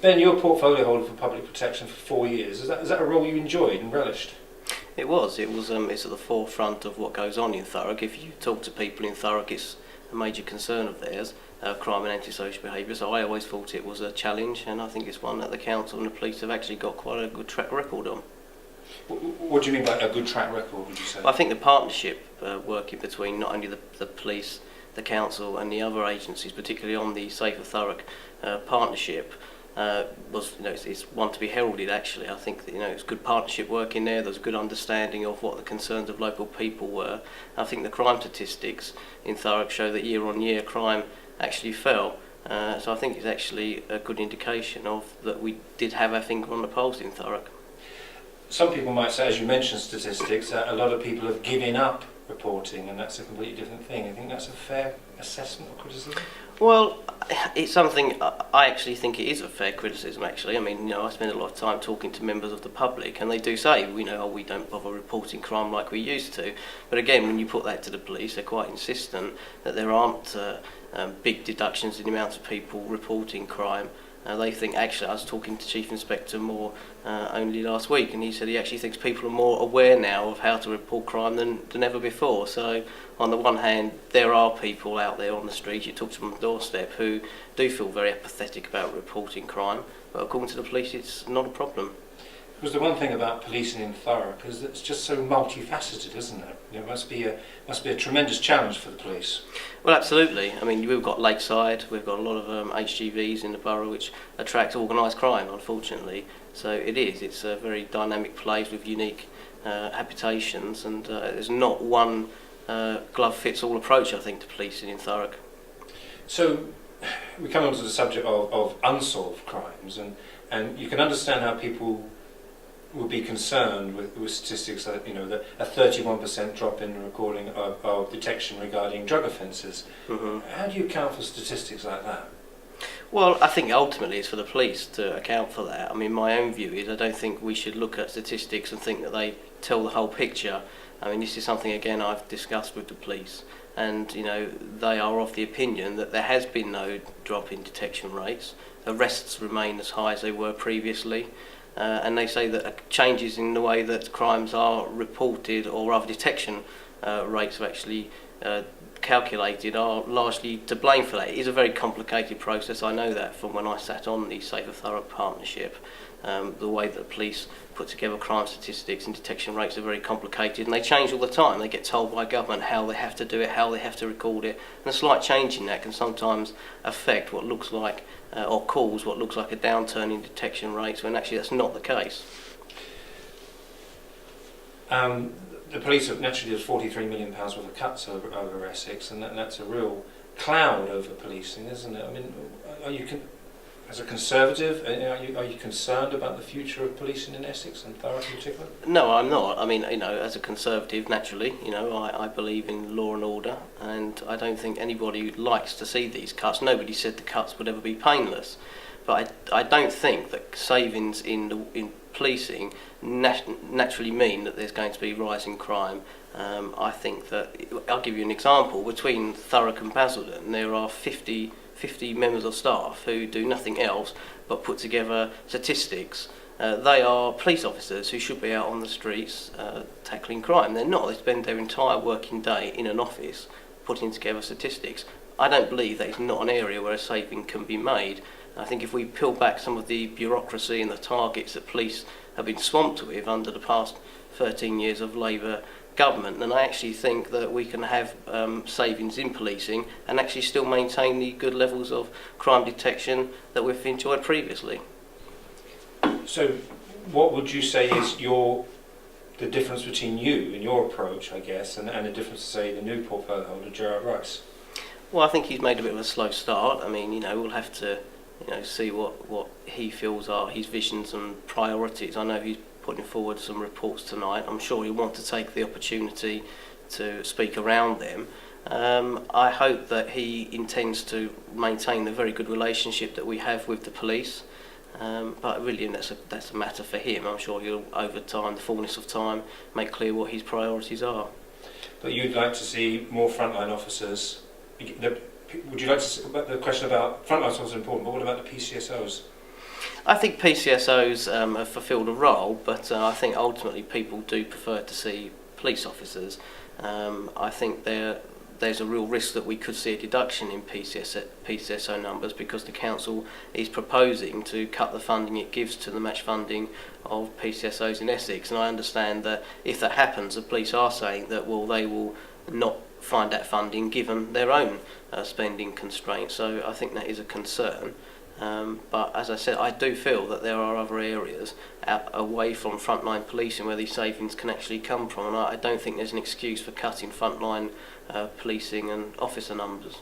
Ben, you're portfolio holder for public protection for 4 years. Is that a role you enjoyed and relished? It was. It's at the forefront of what goes on in Thurrock. If you talk to people in Thurrock, it's a major concern of theirs, crime and antisocial behaviour. So I always thought it was a challenge, and I think it's one that the council and the police have actually got quite a good track record on. What do you mean by a good track record, would you say? Well, I think the partnership working between not only the police, the council and the other agencies, particularly on the Safer Thurrock partnership, was, it's one to be heralded. Actually, I think that, it's good partnership work in there. There's a good understanding of what the concerns of local people were. I think the crime statistics in Thurrock show that year on year crime actually fell. So I think it's actually a good indication of that we did have our finger on the pulse in Thurrock. Some people might say, as you mentioned statistics, that a lot of people have given up reporting, and that's a completely different thing. I think that's a fair assessment or criticism? Well, it's something I actually think it is a fair criticism. Actually, I mean, I spend a lot of time talking to members of the public, and they do say, we don't bother reporting crime like we used to. But again, when you put that to the police, they're quite insistent that there aren't big deductions in the amount of people reporting crime. They think, actually, I was talking to Chief Inspector Moore only last week, and he said he actually thinks people are more aware now of how to report crime than ever before. So on the one hand, there are people out there on the street, you talk to them on the doorstep, who do feel very apathetic about reporting crime, but according to the police, it's not a problem. Because the one thing about policing in Thurrock is that it's just so multifaceted, isn't it? It must be a tremendous challenge for the police. Well, absolutely. I mean, we've got Lakeside, we've got a lot of HGVs in the borough which attract organised crime, unfortunately. So it's a very dynamic place with unique habitations, and there's not one glove-fits-all approach, I think, to policing in Thurrock. So we come on to the subject of unsolved crimes, and you can understand how people would be concerned with statistics that, a 31% drop in recording of detection regarding drug offences. Mm-hmm. How do you account for statistics like that? Well, I think ultimately it's for the police to account for that. I mean, my own view is I don't think we should look at statistics and think that they tell the whole picture. I mean, this is something, again, I've discussed with the police, and, they are of the opinion that there has been no drop in detection rates. Arrests remain as high as they were previously. And they say that changes in the way that crimes are reported, or rather detection rates are actually calculated, are largely to blame for that. It is a very complicated process. I know that from when I sat on the Safer Thurrock partnership. The way that the police put together crime statistics and detection rates are very complicated, and they change all the time. They get told by government how they have to do it, how they have to record it, and a slight change in that can sometimes affect what looks like or cause what looks like a downturn in detection rates, when actually that's not the case. The police have naturally, there's £43 million worth of cuts over Essex, and that's a real cloud over policing, isn't it? I mean, as a Conservative, are you concerned about the future of policing in Essex and Thurrock in particular? No, I'm not. I mean, as a Conservative, naturally, I believe in law and order, and I don't think anybody likes to see these cuts. Nobody said the cuts would ever be painless, but I don't think that savings in policing naturally mean that there's going to be rising crime. I think that, I'll give you an example, between Thurrock and Basildon there are 50 members of staff who do nothing else but put together statistics. They are police officers who should be out on the streets tackling crime. They're not. They spend their entire working day in an office putting together statistics. I don't believe that it's not an area where a saving can be made. I think if we peel back some of the bureaucracy and the targets that police have been swamped with under the past 13 years of Labour government, then I actually think that we can have savings in policing and actually still maintain the good levels of crime detection that we've enjoyed previously. So what would you say is the difference between you and your approach, I guess, and the difference to, say, the new portfolio holder, Gerard Rice? Well, I think he's made a bit of a slow start. I mean, we'll have to see what he feels are his visions and priorities. I know he's putting forward some reports tonight. I'm sure he'll want to take the opportunity to speak around them. I hope that he intends to maintain the very good relationship that we have with the police, but really that's a matter for him. I'm sure he'll, over time, the fullness of time, make clear what his priorities are. But you'd like to see more frontline officers. Would you like to see, the question about frontline officers is important, but what about the PCSOs? I think PCSOs have fulfilled a role, but I think ultimately people do prefer to see police officers. I think there's a real risk that we could see a deduction in PCSO numbers because the council is proposing to cut the funding it gives to the match funding of PCSOs in Essex, and I understand that if that happens, the police are saying that they will not find that funding given their own spending constraints. So I think that is a concern. But as I said, I do feel that there are other areas away from frontline policing where these savings can actually come from, and I don't think there's an excuse for cutting frontline policing and officer numbers.